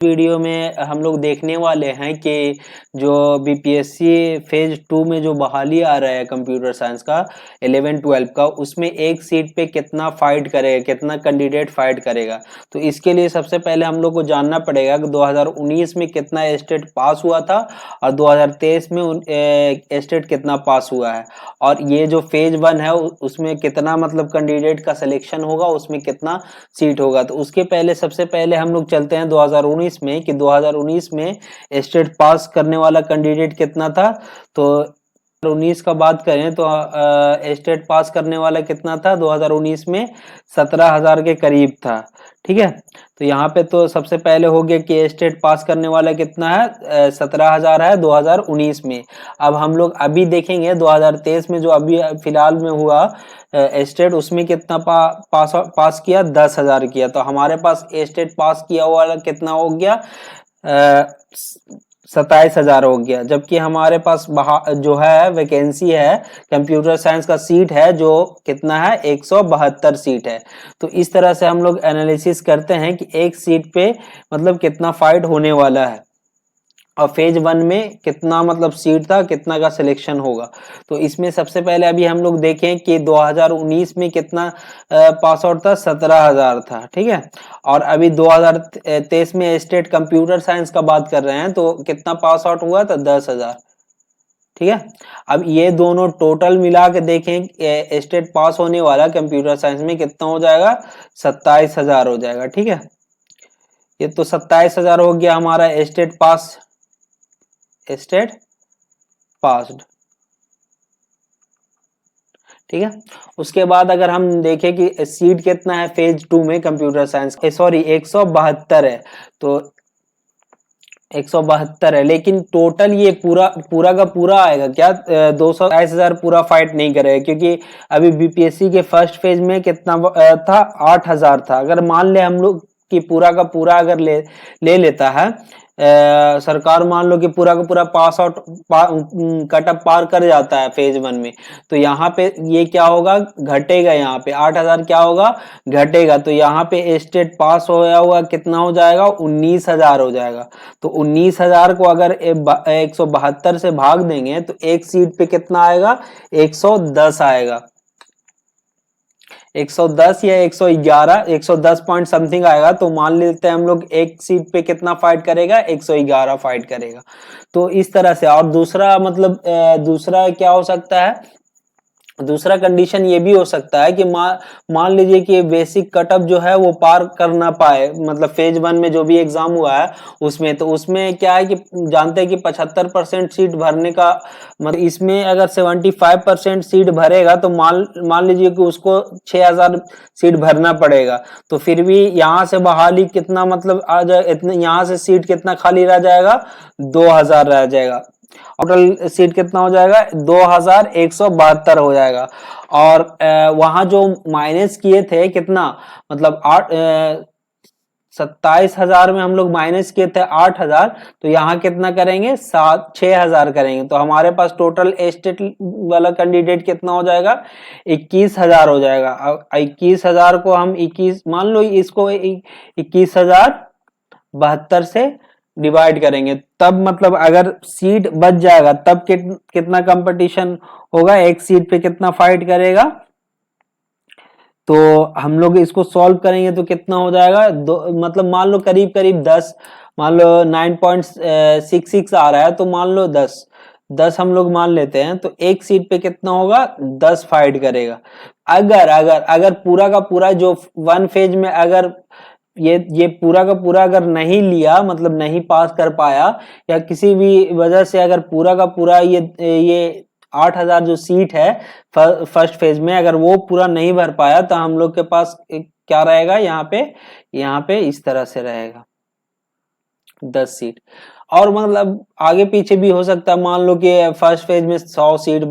Video में हम लोग देखने वाले हैं कि जो बीपीएससी फेज 2 में जो बहाली आ रहा है कंप्यूटर साइंस का 11-12 का, उसमें एक सीट पे कितना फाइट करेगा, कितना कैंडिडेट फाइट करेगा। तो इसके लिए सबसे पहले हम लोग को जानना पड़ेगा कि 2019 में कितना स्टेट पास हुआ था और 2023 में स्टेट कितना पास हुआ है, और ये जो फेज 1 है उसमें कितना मतलब कैंडिडेट का सिलेक्शन होगा, उसमें कितना सीट होगा। तो उसके पहले सबसे पहले हम लोग चलते हैं 2019 में कि 2019 में स्टेट पास करने वाला कैंडिडेट कितना था। तो 2019 का बात करें तो स्टेट पास करने वाला कितना था 2019 में 17,000 के करीब था। ठीक है, तो यहाँ पे तो सबसे पहले हो गया कि स्टेट पास करने वाला कितना है, 17,000 है 2019 में। अब हम लोग अभी देखेंगे 2023 में जो अभी फिलहाल में हुआ स्टेट, उसमें कितना पास किया, 10,000 किया। तो हमारे पास स्टेट पास किया हुआ कितना हो गया, 27,000 हो गया। जबकि हमारे पास जो है वैकेंसी है कंप्यूटर साइंस का सीट है जो कितना है, 172 सीट है। तो इस तरह से हम लोग एनालिसिस करते हैं कि एक सीट पे मतलब कितना फाइट होने वाला है और फेज 1 में कितना मतलब सीट था, कितना का सिलेक्शन होगा। तो इसमें सबसे पहले अभी हम लोग देखें कि 2019 में कितना पास आउट था, 17,000 था। ठीक है, और अभी 2023 में स्टेट कंप्यूटर साइंस का बात कर रहे हैं तो कितना पास आउट हुआ था, 10,000। ठीक है, अब ये दोनों टोटल मिला के देखें स्टेट पास होने वाला कंप्यूटर साइंस में कितना हो जाएगा, 27,000 हो जाएगा। ठीक है, ये तो 27,000 हो गया हमारा स्टेट पास्ड। ठीक है, उसके बाद अगर हम देखें कि सीट कितना है फेज 2 में कंप्यूटर साइंस, सॉरी 172 है। तो 172 है, लेकिन टोटल ये पूरा का पूरा आएगा क्या, 227,000 पूरा फाइट नहीं करेगा, क्योंकि अभी बीपीएससी के फर्स्ट फेज में कितना था, 8,000 था। अगर मान ले हम लोग कि पूरा का पूरा अगर ले लेता है सरकार, मान लो कि पूरा का पूरा पास आउट कट ऑफ पार कर जाता है फेज 1 में, तो यहाँ पे ये क्या होगा, घटेगा। यहाँ पे 8,000 क्या होगा, घटेगा। तो यहाँ पे स्टेट पास होया हुआ कितना हो जाएगा, 19,000 हो जाएगा। तो 19,000 को अगर 172 से भाग देंगे तो एक सीट पे कितना आएगा, 110 आएगा। 110 या 111, 110 पॉइंट समथिंग आएगा। तो मान लेते हैं हम लोग एक सीट पे कितना फाइट करेगा, 111 फाइट करेगा। तो इस तरह से। और दूसरा मतलब दूसरा क्या हो सकता है, दूसरा कंडीशन ये भी हो सकता है कि मान लीजिए कि बेसिक कटअप जो है वो पार कर ना पाए, मतलब फेज 1 में जो भी एग्जाम हुआ है उसमें, तो उसमें क्या है कि जानते हैं कि 75% सीट भरने का मतलब, इसमें अगर 75% सीट भरेगा तो मान लीजिए कि उसको 6,000 सीट भरना पड़ेगा। तो फिर भी यहाँ से बहाली कितना मतलब आ जाए, इतने यहाँ से सीट कितना खाली रह जाएगा, 2,000 रह जाएगा। टोटल सीट कितना हो जाएगा, 2,172 हो जाएगा। और वहां जो माइनस किए थे कितना, मतलब 27,000 में हम लोग माइनस किए थे 8,000, तो यहाँ कितना करेंगे, 6,000 करेंगे। तो हमारे पास टोटल स्टेट वाला कैंडिडेट कितना हो जाएगा, 21,000 हो जाएगा। 21,000 को हम 21 मान लो, इसको 21,072 से डिवाइड करेंगे, तब मतलब अगर सीट बच जाएगा तब कितना कंपटीशन होगा, एक सीट पे कितना फाइट करेगा। तो हम लोग इसको सॉल्व करेंगे तो कितना हो जाएगा, मतलब मान लो करीब करीब 10, मान लो 9.66 आ रहा है, तो मान लो 10 हम लोग मान लेते हैं। तो एक सीट पे कितना होगा, 10 फाइट करेगा। अगर अगर अगर पूरा का पूरा जो 1 फेज में अगर ये पूरा का पूरा अगर नहीं लिया, मतलब नहीं पास कर पाया, या किसी भी वजह से अगर पूरा का पूरा ये 8,000 जो सीट है फर्स्ट फेज में अगर वो पूरा नहीं भर पाया, तो हम लोग के पास क्या रहेगा, यहाँ पे इस तरह से रहेगा 10 सीट। और मतलब आगे पीछे भी हो सकता है, मान लो कि फर्स्ट फेज में 100 सीट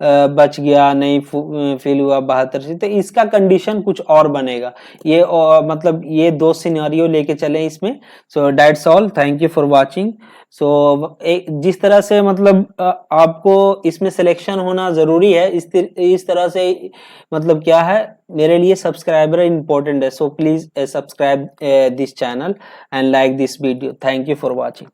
बच गया, नहीं फिल हुआ 72 सीट, तो इसका कंडीशन कुछ और बनेगा। ये मतलब ये 2 सिनेरियो लेके चले इसमें। So that's all, thank you for watching. So जिस तरह से मतलब आपको इसमें सिलेक्शन होना जरूरी है, इस तरह से मतलब क्या है, मेरे लिए सब्सक्राइबर इंपॉर्टेंट है। So please subscribe this channel and like this video. Thank you for watching.